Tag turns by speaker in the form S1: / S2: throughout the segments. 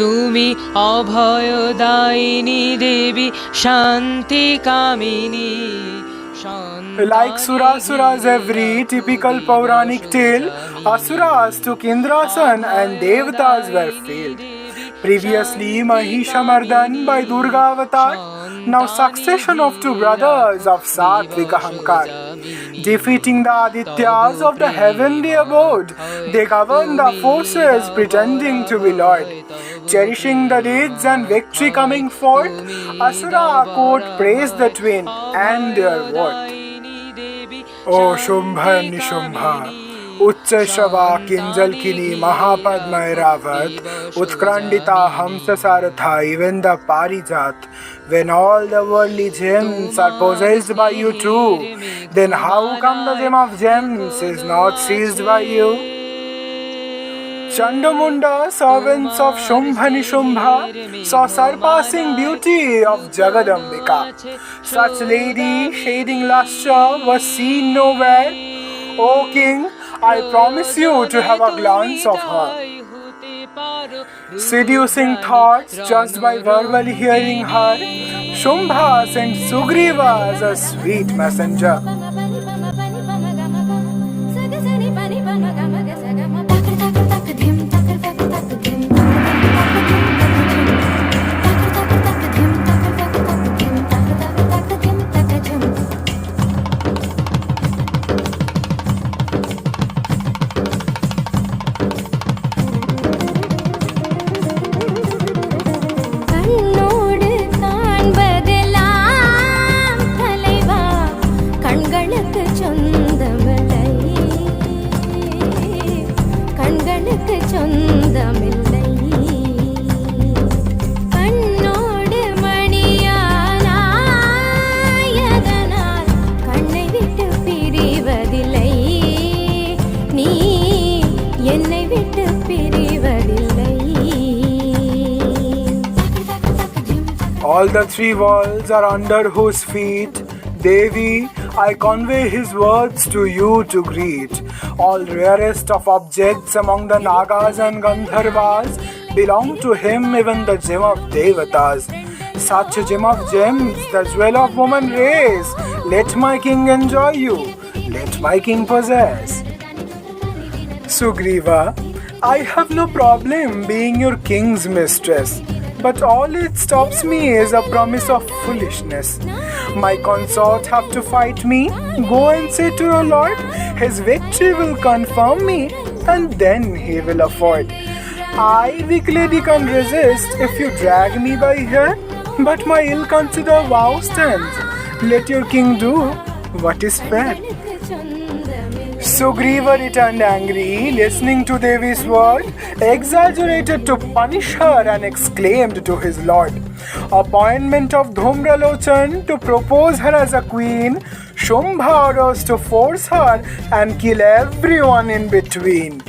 S1: তুমি অভয়দায়িনী দেবী শান্তি কামিনী।
S2: Like Surasuras every typical Puranic tale, Asuras took Indrasan and Devatas were failed. Previously Mahishamardhan by Durga Avatar, now succession of two brothers of Satvika Ahankar. Defeating the Adityas of the heavenly abode, they govern the forces pretending to be Lord. Cherishing the deeds and victory coming forth, Asura court praised the twin and their worth. O Shumbha and Nishumbha, Uchchashava Kinjalkini Mahapadmairavat, Utkrandita Hamsasaratha, even the Parijat. When all the worldly gems are possessed by you too, then how come the gem of gems is not seized by you? Chanda Munda, servants of Shumbha Nishumbha, saw surpassing beauty of Jagadambika. Such lady shading lustre was seen nowhere. O king, I promise you to have a glance of her. Seducing thoughts just by verbally hearing her, Shumbha sent Sugreeva as a sweet messenger. All the three worlds are under whose feet, Devi, I convey his words to you to greet. All rarest of objects among the Nagas and Gandharvas belong to him, even the gem of Devatas. Such a gem of gems, the jewel of woman race. Let my king enjoy you, let my king possess. Sugreeva, I have no problem being your king's mistress. But all it stops me is a promise of foolishness. My consort have to fight me. Go and say to your lord, his victory will confirm me, and then he will afford. I, weak lady, can resist if you drag me by here, but my ill-considered vow stands. Let your king do what is fair. Sugreeva returned angry, listening to Devi's word, exaggerated to punish her and exclaimed to his lord, appointment of Dhumralochan to propose her as a queen, Shumbha orders to force her and kill everyone in between.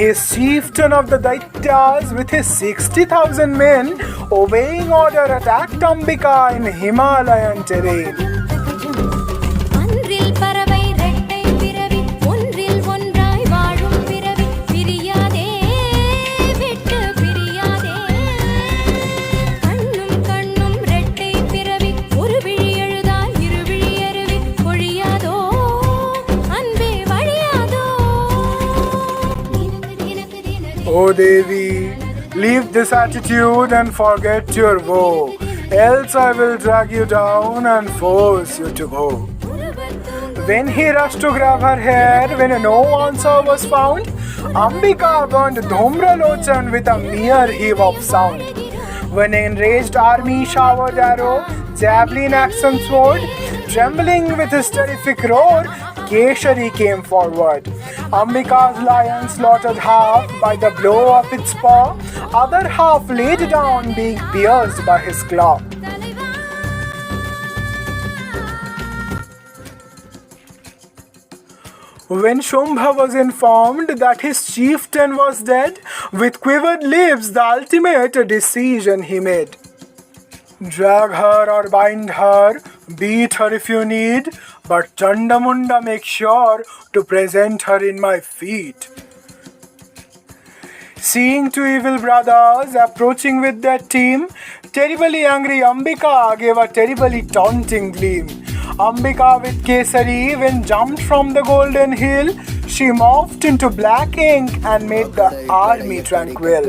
S2: His chieftain of the Daityas with his 60,000 men, obeying order, attacked Ambika in Himalayan terrain. O Devi, leave this attitude and forget your woe, else I will drag you down and force you to go. When he rushed to grab her hair, when no answer was found, Ambika burned Dhumralochan with a mere heave of sound. When an enraged army showered arrow, javelin, axe and sword, trembling with his terrific roar, Keshari came forward. Ambika's lion slaughtered half by the blow of its paw, other half laid down being pierced by his claw. When Shumbha was informed that his chieftain was dead, with quivered lips the ultimate decision he made. Drag her or bind her, beat her if you need, but Chanda Munda make sure to present her in my feet. Seeing two evil brothers approaching with their team, terribly angry Ambika gave a terribly taunting gleam. Ambika with Kesari, when jumped from the golden hill, she morphed into black ink and made the army tranquil.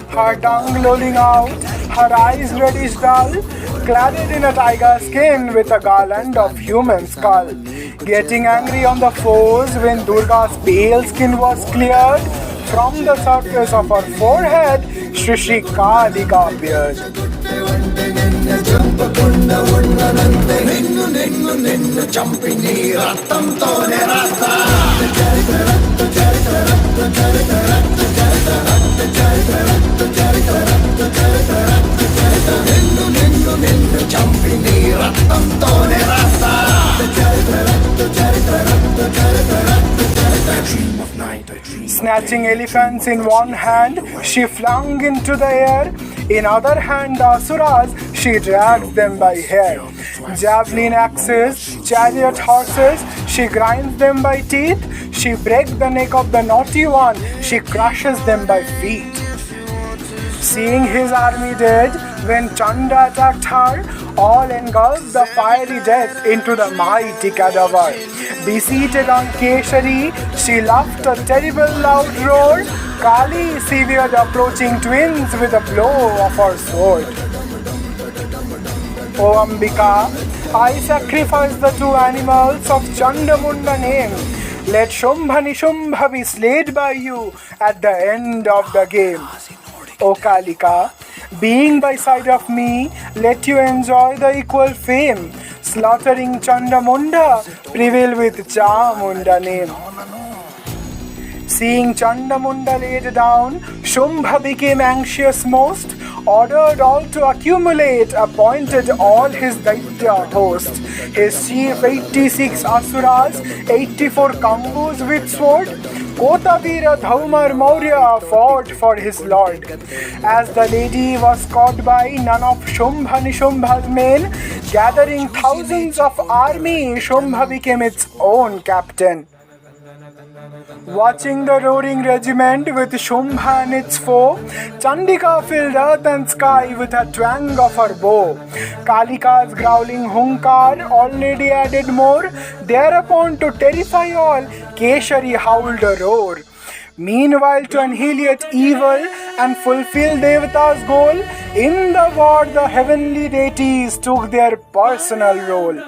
S2: Her tongue lolling out, her eyes reddish dull, cladded in a tiger skin with a garland of human skull. Getting angry on the foes when Durga's pale skin was cleared, from the surface of her forehead, Sree Sree Kalika appeared. Snatching elephants in one hand, she flung into the air. In other hand, the asuras, she drags them by hair. Javelin axes, chariot horses, she grinds them by teeth. She breaks the neck of the naughty one, she crushes them by feet. Seeing his army dead, when Chanda attacked her, all engulfed the fiery death into the mighty cadaver. Beseated on Keshari, she laughed a terrible loud roar. Kali severed approaching twins with a blow of her sword. O Ambika, I sacrifice the two animals of Chanda Munda name. Let Shumbha Nishumbha be slayed by you at the end of the game. O Kalika, being by side of me, let you enjoy the equal fame. Slaughtering Chanda Munda, prevail with Chamunda name. Seeing Chanda Munda laid down, Shumbha became anxious most, ordered all to accumulate, appointed all his Daitya host, his chief 86 Asuras, 84 Kambus with sword. Kotavira Dhaumar Maurya fought for his lord. As the lady was caught by none of Shumbha Nishumbha's men, gathering thousands of army, Shumbha became its own captain. Watching the roaring regiment with Shumbha and its foe, Chandika filled earth and sky with a twang of her bow. Kalika's growling hunkar already added more. Thereupon, to terrify all, Keshari howled a roar. Meanwhile, to annihilate evil and fulfill Devata's goal, in the war the heavenly deities took their personal role.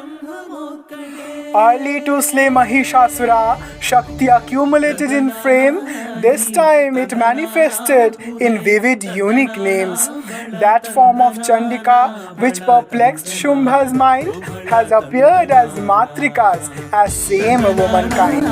S2: Early to slay Mahishasura, Shakti accumulated in frame. This time it manifested in vivid, unique names. That form of Chandika, which perplexed Shumbha's mind, has appeared as Matrikas, as same womankind.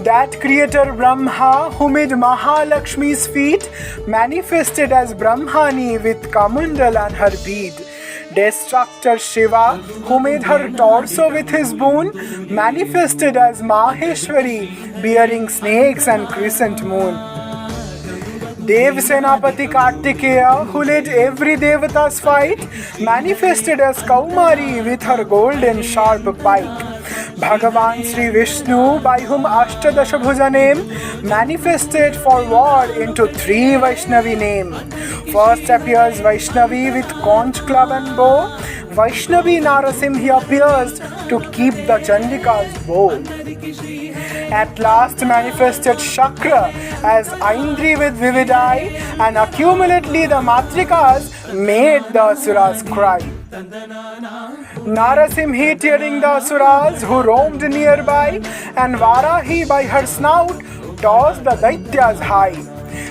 S2: That creator Brahma, who made Mahalakshmi's feet, manifested as Brahmani with Kamandal and her bead. Destructor Shiva, who made her torso with his boon, manifested as Maheshwari, bearing snakes and crescent moon. Dev Senapati Kartikeya, who led every Devata's fight, manifested as Kaumari with her golden sharp pike. Bhagavan Sri Vishnu, by whom Ashtadasha Bhuja name, manifested for war into three Vaishnavi name. First appears Vaishnavi with conch club and bow. Vaishnavi Narasimhi appears to keep the Chandika's bow. At last manifested Shakra as Aindri with vivid eye, and accumulately the Matrikas made the Asuras cry. Narasimhi tearing the asuras who roamed nearby, and Varahi by her snout tossed the Daityas high.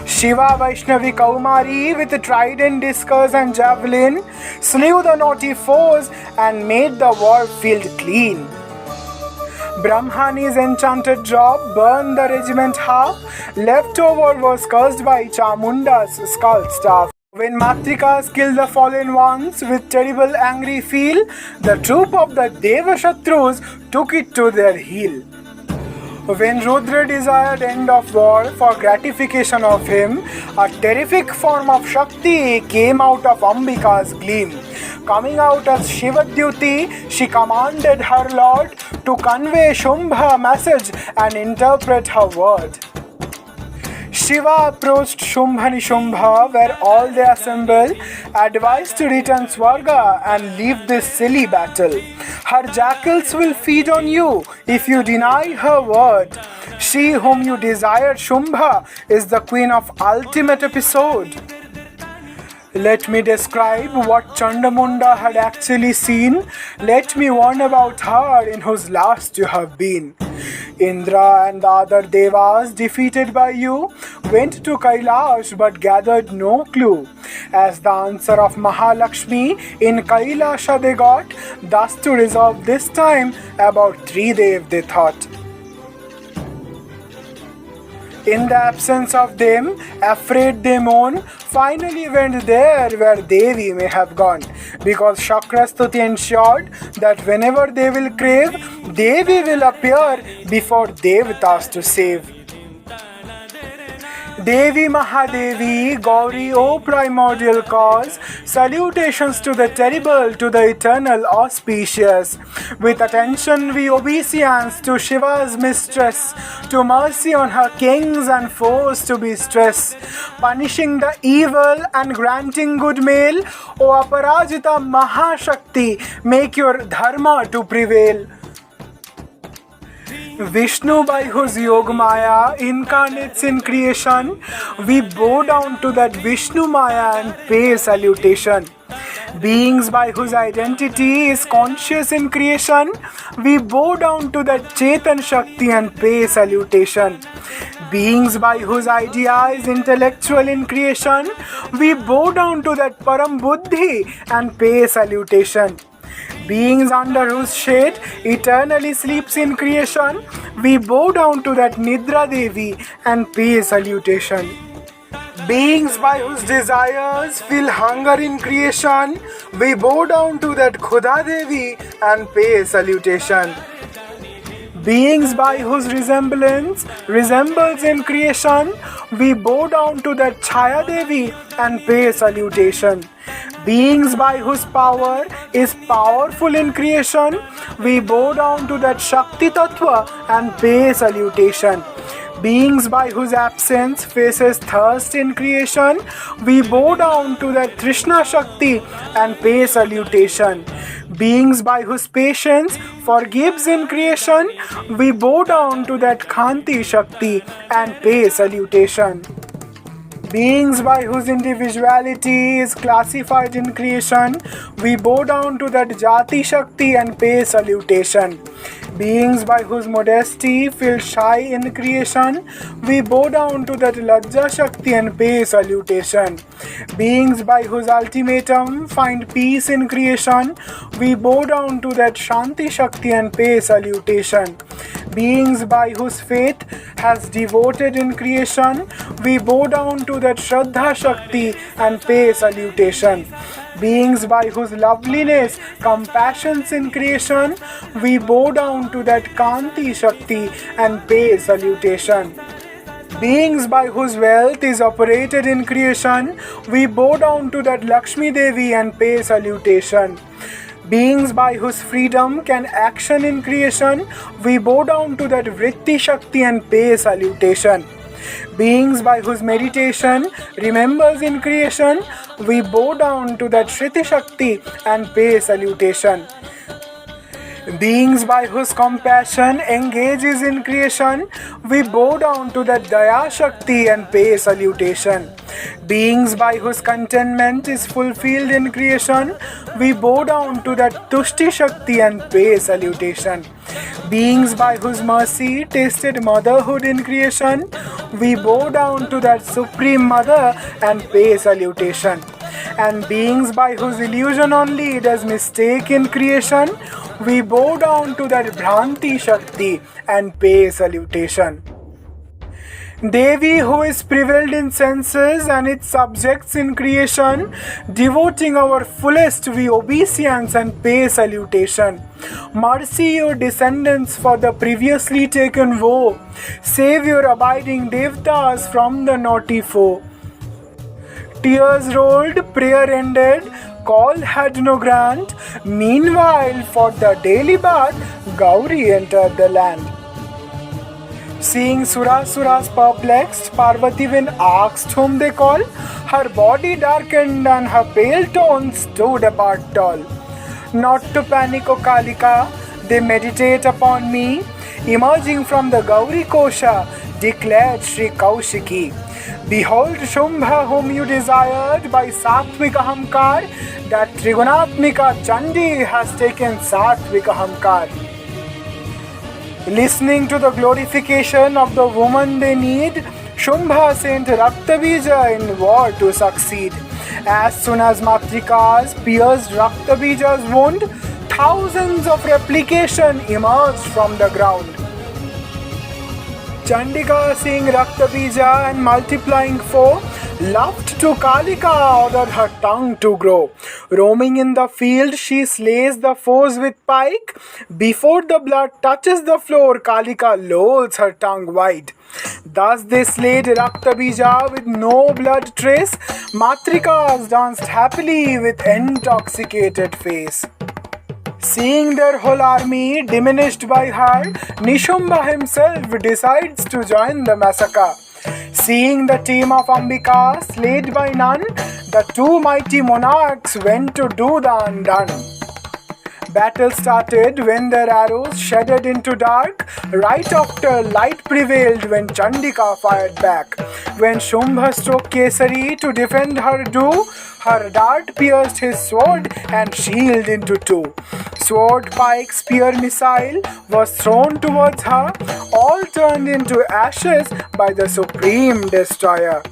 S2: Shiva Vaishnavi Kaumari with trident, discus and javelin slew the naughty foes and made the war field clean. Brahmani's enchanted drop burned the regiment half, left over was cursed by Chamunda's skull staff. When Matrikas killed the fallen ones with terrible angry feel, the troop of the Devashatrus took it to their heel. When Rudra desired end of war for gratification of him, a terrific form of Shakti came out of Ambika's gleam. Coming out as Shivadyuti, she commanded her lord to convey Shumbha message and interpret her word. Shiva approached Shumbha Nishumbha, where all they assembled, advised to return Swarga and leave this silly battle. Her jackals will feed on you if you deny her word. She whom you desired, Shumbha, is the queen of ultimate episode. Let me describe what Chanda Munda had actually seen. Let me warn about her in whose last you have been. Indra and the other Devas, defeated by you, went to Kailash but gathered no clue. As the answer of Mahalakshmi in Kailasha they got, thus to resolve this time about Tridev they thought. In the absence of them, afraid they moan, finally went there where Devi may have gone, because Chakra Stuti ensured that whenever they will crave, Devi will appear before Devatas to save. Devi Mahadevi, Gauri, O primordial cause, salutations to the terrible, to the eternal auspicious. With attention we obeisance to Shiva's mistress, to mercy on her kings and foes to be stress, punishing the evil and granting good mail. O Aparajita Mahashakti, make your dharma to prevail. Vishnu, by whose Yoga Maya incarnates in creation, we bow down to that Vishnu Maya and pay salutation. Beings by whose identity is conscious in creation, we bow down to that Chetan Shakti and pay salutation. Beings by whose idea is intellectual in creation, we bow down to that Param Buddhi and pay salutation. Beings under whose shade eternally sleeps in creation, we bow down to that Nidra Devi and pay salutation. Beings by whose desires feel hunger in creation, we bow down to that Khuda Devi and pay salutation. Beings by whose resemblance resembles in creation, we bow down to that Chaya Devi and pay salutation. Beings by whose power is powerful in creation, we bow down to that Shakti Tattva and pay salutation. Beings by whose absence faces thirst in creation, we bow down to that Trishna Shakti and pay salutation. Beings by whose patience forgives in creation, we bow down to that Khanti Shakti and pay salutation. Beings by whose individuality is classified in creation, we bow down to that Jati Shakti and pay salutation. Beings by whose modesty feel shy in creation, we bow down to that Lajja Shakti and pay salutation. Beings by whose ultimatum find peace in creation, we bow down to that Shanti Shakti and pay salutation. Beings by whose faith has devoted in creation, we bow down to that Shraddha Shakti and pay salutation. Beings by whose loveliness compassions in creation, we bow down to that Kanti Shakti and pay salutation. Beings by whose wealth is operated in creation, we bow down to that Lakshmi Devi and pay salutation. Beings by whose freedom can action in creation, we bow down to that Vritti Shakti and pay salutation. Beings by whose meditation remembers in creation, we bow down to that Shriti Shakti and pay salutation. Beings by whose compassion engages in creation, we bow down to that Daya Shakti and pay salutation. Beings by whose contentment is fulfilled in creation, we bow down to that Tushti Shakti and pay salutation. Beings by whose mercy tasted motherhood in creation, we bow down to that Supreme Mother and pay salutation. And beings by whose illusion only does mistake in creation, we bow down to that Bhranti Shakti and pay salutation. Devi, who is prevailed in senses and its subjects in creation, devoting our fullest we obeisance and pay salutation. Mercy your descendants for the previously taken woe, save your abiding Devatas from the naughty foe. Tears rolled, prayer ended, call had no grant. Meanwhile, for the daily bath, Gauri entered the land. Seeing Surasuras perplexed, Parvati when asked whom they call, her body darkened and her pale tones stood apart tall. Not to panic, O Kalika, they meditate upon me. Emerging from the Gauri Kosha, declared Sri Kaushiki. Behold Shumbha whom you desired by Satvik Ahamkar, that Trigunatmika Chandi has taken Satvik Ahamkar. Listening to the glorification of the woman they need, Shumbha sent Raktabeeja in war to succeed. As soon as Matrikas pierced Raktabeeja's wound, thousands of replication emerged from the ground. Chandika, seeing Raktabeeja and multiplying foe, loved to Kalika ordered her tongue to grow. Roaming in the field, she slays the foes with pike. Before the blood touches the floor, Kalika lolls her tongue wide. Thus they slayed Raktabeeja with no blood trace. Matrikas danced happily with intoxicated face. Seeing their whole army diminished by her, Nishumbha himself decides to join the massacre. Seeing the team of Ambika slayed by none, the two mighty monarchs went to do the undone. Battle started when their arrows shedded into dark. Right after light prevailed when Chandika fired back. When Shumbha struck Kesari to defend her due, her dart pierced his sword and shield into two. Sword, pike, spear, missile was thrown towards her, all turned into ashes by the supreme destroyer.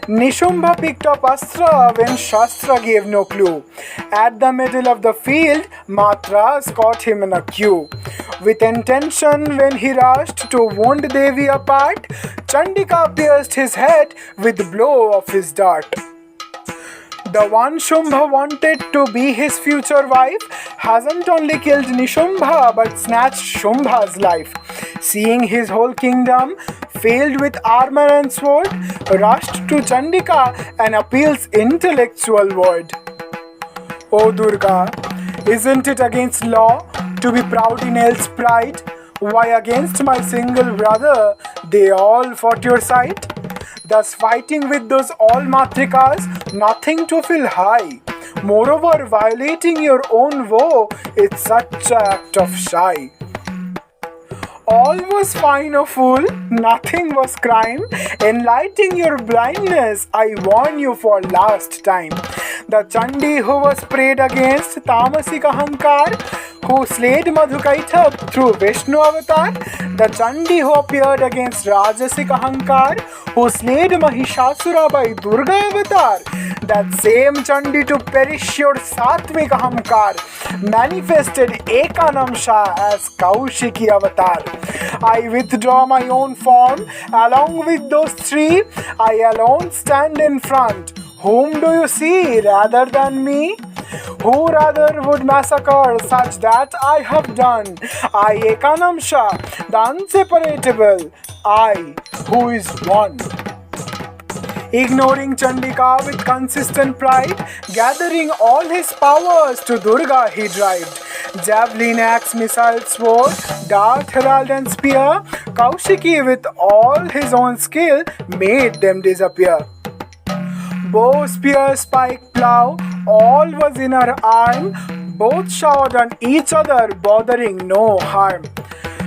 S2: Nishumbha picked up Astra when Shastra gave no clue. At the middle of the field, Matras caught him in a queue. With intention, when he rushed to wound Devi apart, Chandika pierced his head with the blow of his dart. The one Shumbha wanted to be his future wife hasn't only killed Nishumbha but snatched Shumbha's life. Seeing his whole kingdom failed with armor and sword, rushed to Chandika and appeals intellectual word. O Durga, isn't it against law to be proud in else pride? Why against my single brother they all fought your sight? Thus fighting with those all Matrikas, nothing to feel high. Moreover, violating your own woe, it's such an act of shy. All was fine, O fool, nothing was crime. Enlightening your blindness, I warn you for last time. The Chandi who was prayed against, Tamasik Ahamkar, who slayed Madhu and Kaitabh through Vishnu avatar, the Chandi who appeared against Rajasik Ahankar, who slayed Mahishasura by Durga avatar, that same Chandi to perish your Satvik Ahankar, manifested Ekanamsha as Kaushiki avatar. I withdraw my own form, along with those three, I alone stand in front. Whom do you see rather than me? Who rather would massacre such that I have done? I, Ekanamsha, the unseparable, I, who is one. Ignoring Chandika with consistent pride, gathering all his powers to Durga he drived. Javelin, axe, missile, sword, dart, herald and spear, Kaushiki with all his own skill made them disappear. Bow, spear, spike, plough, all was in her arm, Both showered on each other, bothering no harm.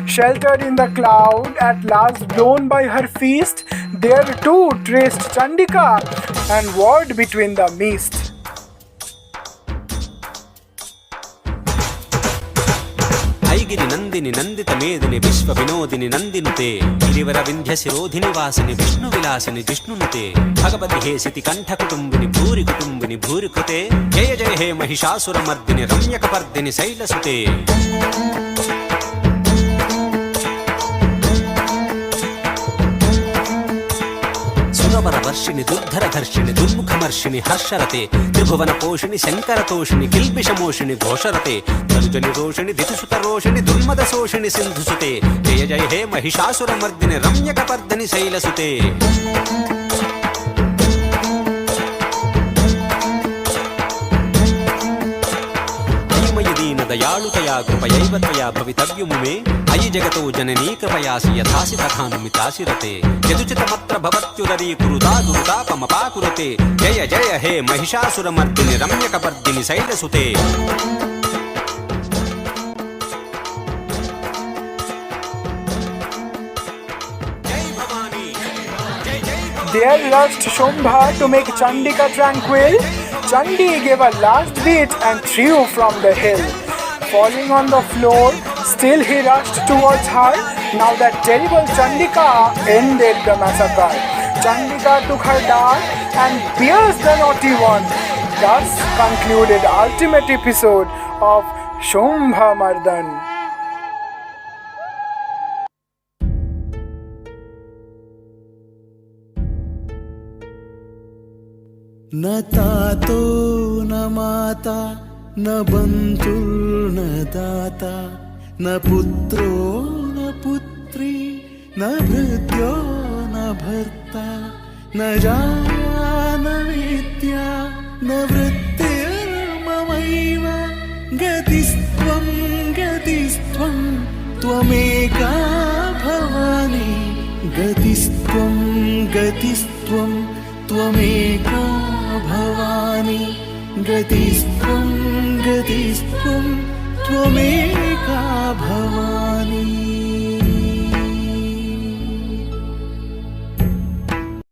S2: Sheltered in the cloud, at last blown by her feast, there too traced Chandika and warred between the mist.
S3: ऐगिरि नंदिनि Nandit मेदिनि विश्व विनोदिनि नंदिनुते गिरिवर विंध्य शिरोधिनि वासिनि विष्णु विलासिनि जिष्णुनुते भगवति हे city कंठ कुटुंबिनि भूरि कुटुंबिनि भूरि कृते जय जय हे महिषासुर मर्दिनि रम्यक पर्दिनि शैलसुते वर्षिणि दुर्धर धर्षिणि दुर्मुखमर्षिणि हर्षरते त्रिभुवन पोषिणि शंकर तोषिणि किल्बिषमोषिणि घोषरते तनुजनि रोषिणि दितिसुत रोषिणि दुर्मद शोषिणि सिंधुसुते जय जय हे महिषासुर मर्दिनि रम्यक पर्दिनि शैलसुते दयालु तया कृपयैव त्वया भवितव्यमुमे अयि जगतो जननी कृपयासि यथासि तथानुमितासि रते यदुचितमत्र भवत्युदरी कुरुता दुर्तापमपाकुरते जय जय हे Mahishasuramardini रम्यकपर्दिनि शैलसुते
S2: There rushed Shumbha to make Chandika tranquil. Chandi gave a last beat and threw from the hill. Falling on the floor, still he rushed towards her. Now that terrible Chandika ended the massacre. Chandika took her dart and pierced the naughty one. Thus concluded the ultimate episode of Shumbha Mardan.
S4: न तातो न माता न बन्धुर्न दाता न पुत्रो न पुत्री न भृत्यो न भर्ता न जाया न विद्या न वृत्तिर्ममैव गतिस्त्वं गतिस्त्वं त्वमेका भवानी गतिस्त्वं गतिस्त्वं त्वमेका भवानी गतिस्त्वं गतिस्त्वं त्वमेका भवानी